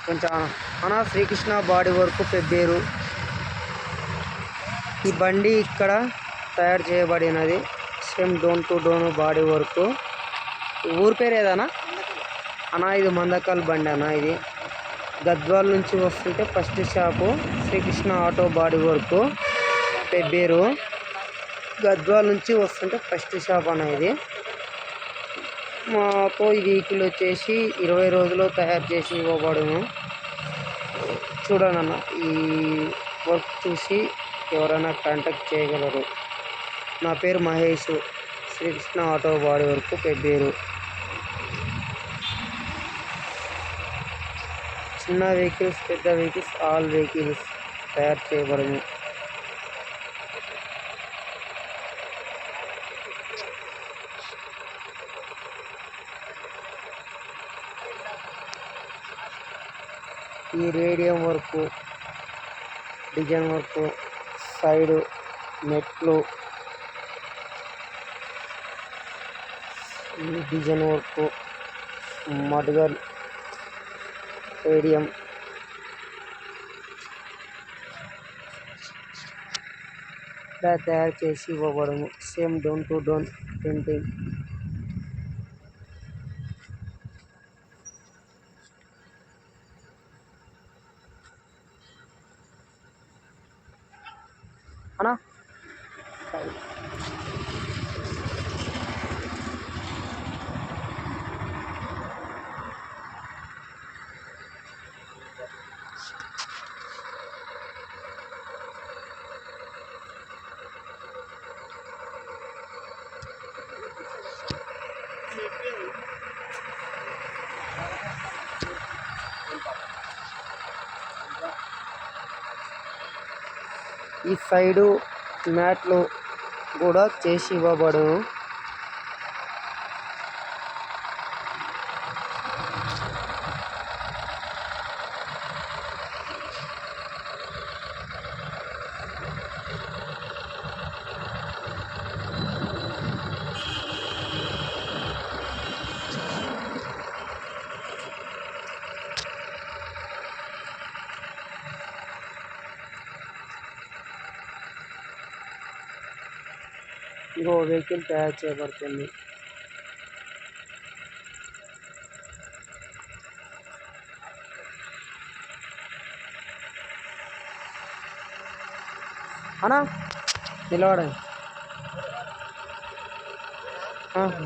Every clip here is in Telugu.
కొంచెం అనా శ్రీకృష్ణ బాడీ వర్క్ పెబ్బేరు. ఈ బండి ఇక్కడ తయారు చేయబడినది. Same done to done body work. ఊరి పేరు ఏదన్నా అన్నా? ఇది మందకల్ బండి అన్న. ఇది గద్వాల్ నుంచి వస్తుంటే first shop Srikrishna auto body work Pebbair. Gadwal నుంచి వస్తుంటే ఫస్ట్ షాప్ అన్న ఇది. మాకు ఈ వెహికల్ వచ్చేసి 20 రోజుల్లో తయారు చేసి ఇవ్వబడును. చూడండి అన్న, ఈ వర్క్ చూసి ఎవరైనా కాంటాక్ట్ చేయగలరు. నా పేరు Mahesh, Srikrishna auto body work Pebbair. చిన్న వెహికల్స్, పెద్ద వెహికల్స్, ఆల్ వెహికల్స్ తయారు చేయబడును. ఈ radium work, design work, side నెట్లు, డిజైన్ వర్క్, మడ్గల్, రేడియం ఇలా తయారు చేసి ఇవ్వబడము. Same done to done printing. అన్నా ఈ సైడు మ్యాట్లు కూడా చేసి ఇవ్వబడును. ఇంకో వెహికల్ తయారు చేయబడుతుంది. అన్నా నిలబడండి,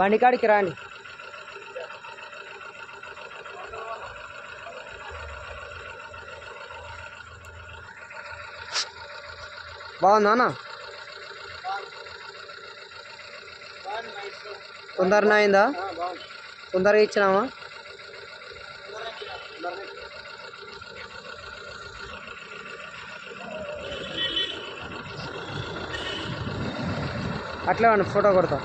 బండి కాడికి రాండి. బాగుందా అన్న? తొందరగా అయిందా? తొందరగా ఇచ్చినావా? అట్లే ఫోటో కొడతా.